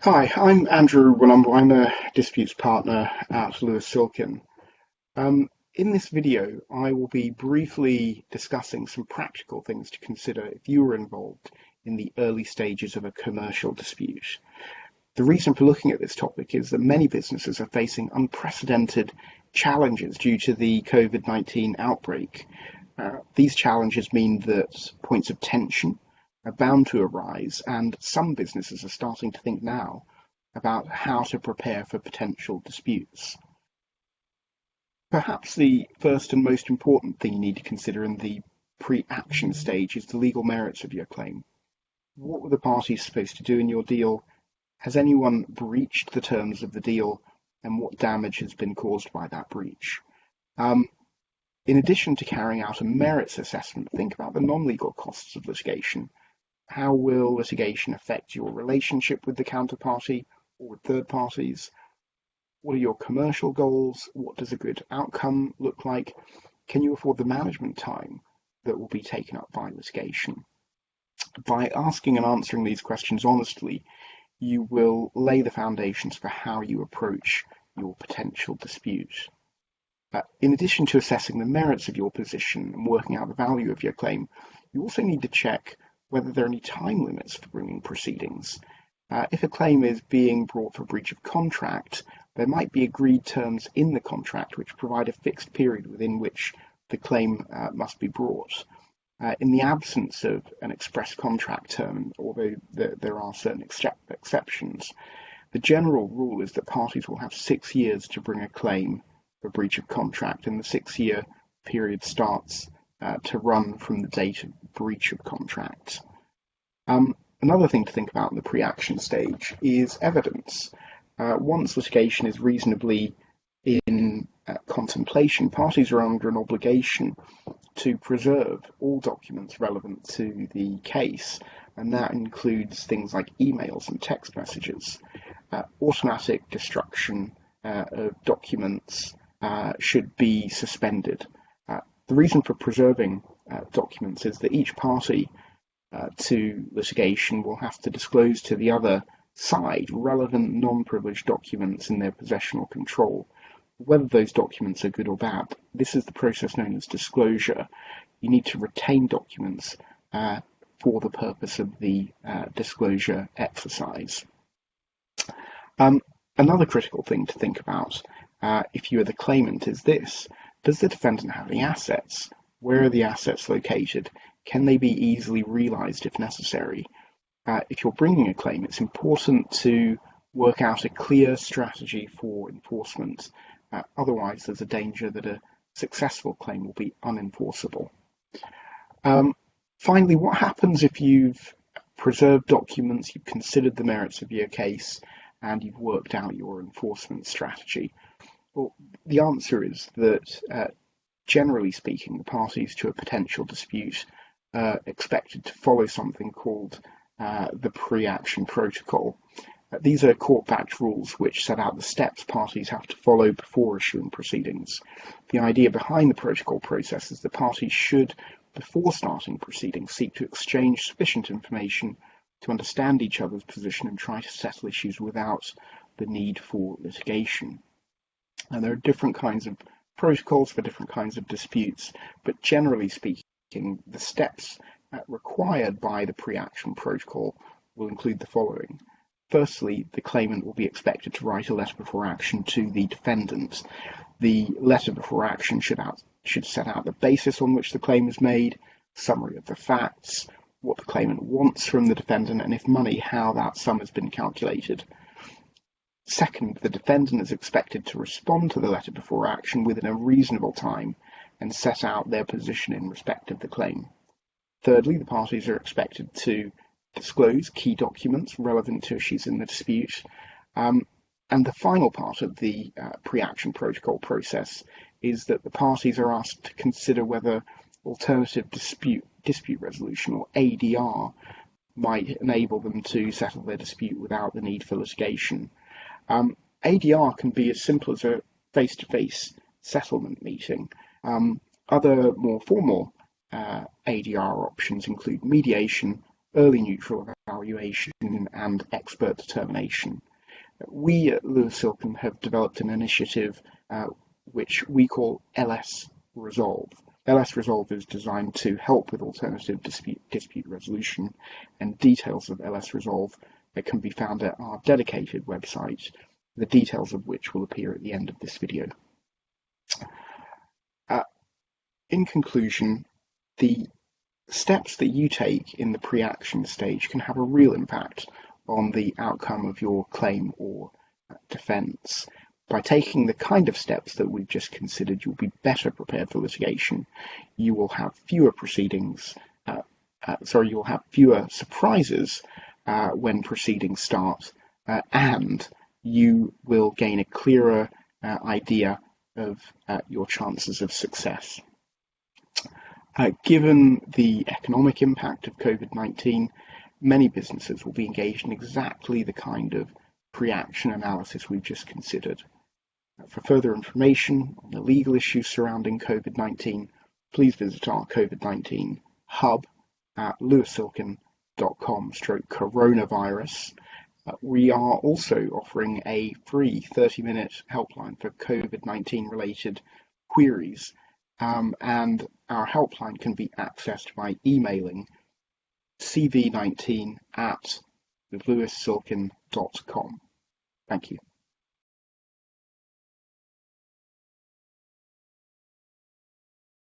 Hi, I'm Andrew Willumble. I'm a disputes partner at Lewis Silkin. In this video, I will be briefly discussing some practical things to consider if you were involved in the early stages of a commercial dispute. The reason for looking at this topic is that many businesses are facing unprecedented challenges due to the COVID-19 outbreak. These challenges mean that points of tension are bound to arise, and some businesses are starting to think now about how to prepare for potential disputes. Perhaps the first and most important thing you need to consider in the pre-action stage is the legal merits of your claim. What were the parties supposed to do in your deal? Has anyone breached the terms of the deal, and what damage has been caused by that breach? In addition to carrying out a merits assessment, think about the non-legal costs of litigation. How will litigation affect your relationship with the counterparty or with third parties? What are your commercial goals? What does a good outcome look like? Can you afford the management time that will be taken up by litigation? By asking and answering these questions honestly, you will lay the foundations for how you approach your potential dispute. In addition to assessing the merits of your position and working out the value of your claim, you also need to check whether there are any time limits for bringing proceedings. If a claim is being brought for breach of contract, there might be agreed terms in the contract which provide a fixed period within which the claim must be brought. In the absence of an express contract term, although there are certain exceptions, the general rule is that parties will have 6 years to bring a claim for breach of contract, and the 6-year period starts to run from the date of breach of contract. Another thing to think about in the pre-action stage is evidence. Once litigation is reasonably in contemplation, parties are under an obligation to preserve all documents relevant to the case, and that includes things like emails and text messages. Automatic destruction of documents should be suspended. The reason for preserving documents is that each party to litigation will have to disclose to the other side relevant non-privileged documents in their possession or control, whether those documents are good or bad. This is the process known as disclosure. You need to retain documents for the purpose of the disclosure exercise. Another critical thing to think about if you are the claimant is this: does the defendant have any assets? Where are the assets located? Can they be easily realized if necessary? If you're bringing a claim, it's important to work out a clear strategy for enforcement. Otherwise, there's a danger that a successful claim will be unenforceable. Finally, what happens if you've preserved documents, you've considered the merits of your case, and you've worked out your enforcement strategy? Well, the answer is that generally speaking, the parties to a potential dispute are expected to follow something called the pre-action protocol. These are court-backed rules which set out the steps parties have to follow before issuing proceedings. The idea behind the protocol process is that parties should, before starting proceedings, seek to exchange sufficient information to understand each other's position and try to settle issues without the need for litigation. And there are different kinds of protocols for different kinds of disputes, but generally speaking, the steps required by the pre-action protocol will include the following. Firstly, the claimant will be expected to write a letter before action to the defendant. The letter before action should set out the basis on which the claim is made, summary of the facts, what the claimant wants from the defendant, and if money, how that sum has been calculated. Second, the defendant is expected to respond to the letter before action within a reasonable time and set out their position in respect of the claim. Thirdly, the parties are expected to disclose key documents relevant to issues in the dispute. And the final part of the pre-action protocol process is that the parties are asked to consider whether alternative dispute resolution, or ADR, might enable them to settle their dispute without the need for litigation. ADR can be as simple as a face-to-face settlement meeting. Other more formal ADR options include mediation, early neutral evaluation and expert determination. We at Lewis Silkin have developed an initiative which we call LS Resolve. LS Resolve is designed to help with alternative dispute resolution, and details of LS Resolve can be found at our dedicated website, the details of which will appear at the end of this video. In conclusion, the steps that you take in the pre-action stage can have a real impact on the outcome of your claim or defence. By taking the kind of steps that we've just considered, you'll be better prepared for litigation. You will have fewer proceedings, you'll have fewer surprises when proceedings start, and you will gain a clearer idea of your chances of success. Given the economic impact of COVID-19, many businesses will be engaged in exactly the kind of pre-action analysis we've just considered. For further information on the legal issues surrounding COVID-19, please visit our COVID-19 hub at lewissilkin.com/coronavirus. We are also offering a free 30-minute helpline for COVID-19 related queries, and our helpline can be accessed by emailing cv19@lewissilkin.com. Thank you.